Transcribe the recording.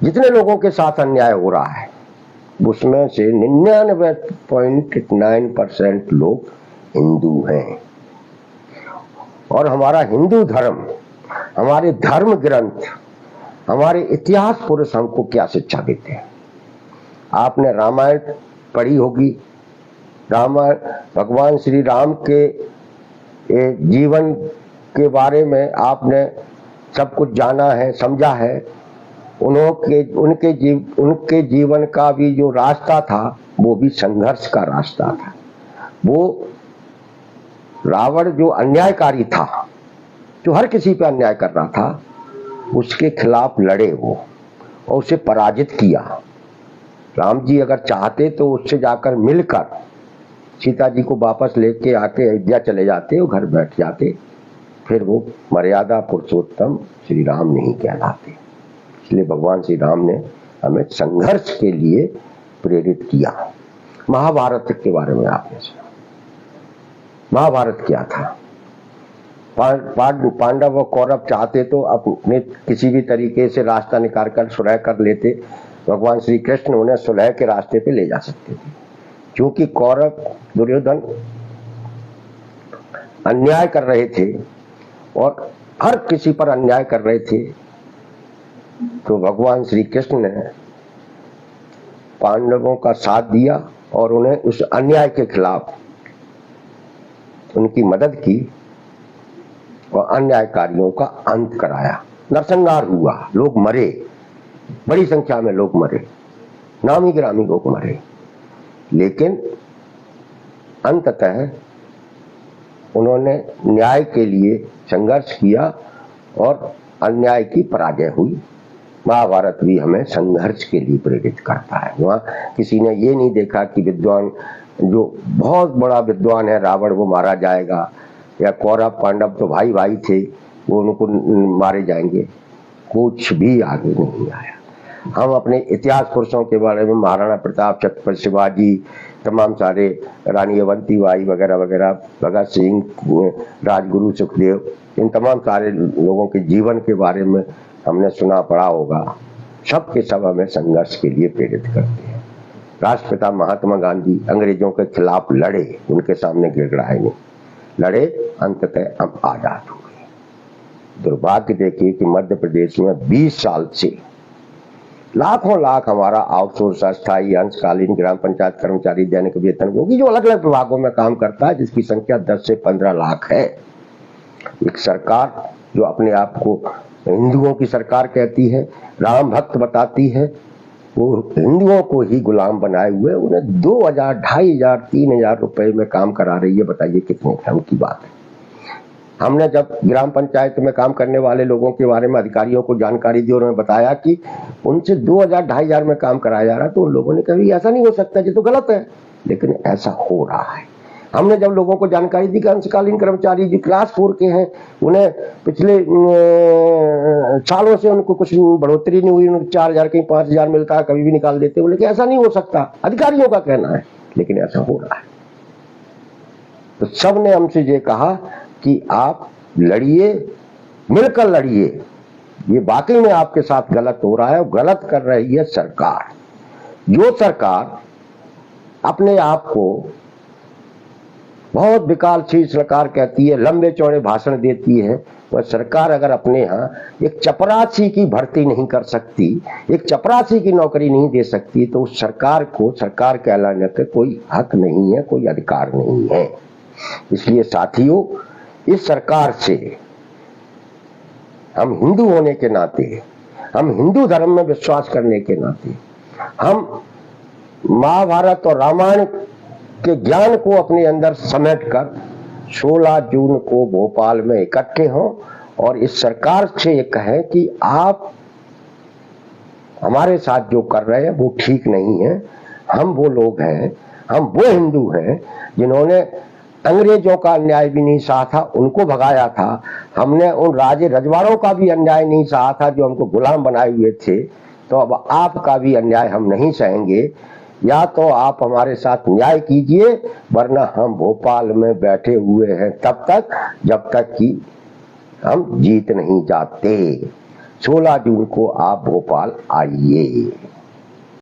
जितने लोगों के साथ अन्याय हो रहा है उसमें से 99.9% लोग हिंदू हैं। और हमारा हिंदू धर्म, हमारे धर्म ग्रंथ, हमारे इतिहास पुरुष हमको क्या शिक्षा देते हैं। आपने रामायण पढ़ी होगी। रामायण भगवान श्री राम के जीवन के बारे में आपने सब कुछ जाना है, समझा है। उनके जीवन का भी जो रास्ता था वो भी संघर्ष का रास्ता था। वो रावण जो अन्यायकारी था, जो हर किसी पे अन्याय कर रहा था, उसके खिलाफ लड़े वो और उसे पराजित किया। राम जी अगर चाहते तो उससे जाकर मिलकर सीता जी को वापस लेके आके अयोध्या चले जाते, वो घर बैठ जाते, फिर वो मर्यादा पुरुषोत्तम श्री राम नहीं कहलाते। इसलिए भगवान श्री राम ने हमें संघर्ष के लिए प्रेरित किया। महाभारत के बारे में आपने सुना। महाभारत क्या था? पांडव और कौरव चाहते तो अपने किसी भी तरीके से रास्ता निकाल कर सुलह कर लेते। भगवान श्री कृष्ण उन्हें सुलह के रास्ते पे ले जा सकते थे। क्योंकि कौरव दुर्योधन अन्याय कर रहे थे और हर किसी पर अन्याय कर रहे थे, तो भगवान श्री कृष्ण ने पांडवों का साथ दिया और उन्हें उस अन्याय के खिलाफ उनकी मदद की और अन्यायकारियों का अंत कराया। नरसंहार हुआ, लोग मरे, बड़ी संख्या में लोग मरे, नामी गिरामी लोग मरे, लेकिन अंततः उन्होंने न्याय के लिए संघर्ष किया और अन्याय की पराजय हुई। महाभारत भी हमें संघर्ष के लिए प्रेरित करता है। वहां किसी ने ये नहीं देखा कि विद्वान जो बहुत बड़ा विद्वान है रावण वो मारा जाएगा, या कौरव पांडव तो भाई भाई थे वो उनको मारे जाएंगे। कुछ भी आगे नहीं आया। हम अपने इतिहास पुरुषों के बारे में महाराणा प्रताप, छत्रपति शिवाजी, तमाम सारे रानी अवंतीबाई वगैरह वगैरह, भगत सिंह, राजगुरु सुखदेव, इन तमाम सारे लोगों के जीवन के बारे में हमने सुना पढ़ा होगा। सब के सब हमें संघर्ष के लिए प्रेरित करते हैं। राष्ट्रपिता महात्मा गांधी अंग्रेजों के खिलाफ लड़े, उनके सामने गिड़गिड़ाए नहीं, लड़े, अंततः हम आजाद हो गए। दुर्भाग्य देखिए कि मध्य प्रदेश में 20 साल से लाखों लाख हमारा आउटसोर्स, अस्थायी, अंशकालीन ग्राम पंचायत कर्मचारी, दैनिक वेतनभोगी जो अलग अलग विभागों में काम करता है, जिसकी संख्या 10 से 15 लाख है। एक सरकार जो अपने आप को हिंदुओं की सरकार कहती है, राम भक्त बताती है, वो हिंदुओं को ही गुलाम बनाए हुए उन्हें 2000, 2500, 3000 रुपए में काम करा रही है। बताइए कितने धर्म की बात है। हमने जब ग्राम पंचायत में काम करने वाले लोगों के बारे में अधिकारियों को जानकारी दी और उन्हें बताया कि उनसे 2000, 2500 में काम कराया जा रहा, तो उन लोगों ने कहा ऐसा नहीं हो सकता, ये तो गलत है, लेकिन ऐसा हो रहा है। हमने जब लोगों को जानकारी दी कि अंशकालीन कर्मचारी जो क्लास 4 के हैं, उन्हें पिछले सालों से उनको कुछ बढ़ोतरी नहीं हुई, उनको 4000 कहीं 5000 मिलता है, कभी भी निकाल देते, बोले कि ऐसा नहीं हो सकता, अधिकारियों का कहना है, लेकिन ऐसा हो रहा है। तो सब ने हमसे ये कहा कि आप लड़िए, मिलकर लड़िए, ये वाकई में आपके साथ गलत हो रहा है। गलत कर रही है सरकार। जो सरकार अपने आप को बहुत विकासशील सरकार कहती है, लंबे चौड़े भाषण देती है, वह सरकार अगर अपने यहाँ एक चपरासी की भर्ती नहीं कर सकती, एक चपरासी की नौकरी नहीं दे सकती, तो उस सरकार को सरकार कहलाने का कोई हक नहीं है, कोई अधिकार नहीं है। इसलिए साथियों, इस सरकार से हम हिंदू होने के नाते, हम हिंदू धर्म में विश्वास करने के नाते, हम महाभारत और रामायण के ज्ञान को अपने अंदर समेटकर 16 जून को भोपाल में इकट्ठे हों और इस सरकार से ये कहें कि आप हमारे साथ जो कर रहे हैं वो ठीक नहीं है। हम वो लोग हैं, हम वो हिंदू हैं जिन्होंने अंग्रेजों का अन्याय भी नहीं सहा था, उनको भगाया था। हमने उन राजे रजवाड़ों का भी अन्याय नहीं सहा था जो हमको गुलाम बनाए हुए थे। तो अब आपका भी अन्याय हम नहीं सहेंगे। या तो आप हमारे साथ न्याय कीजिए, वरना हम भोपाल में बैठे हुए हैं तब तक जब तक कि हम जीत नहीं जाते। 16 जून को आप भोपाल आइए।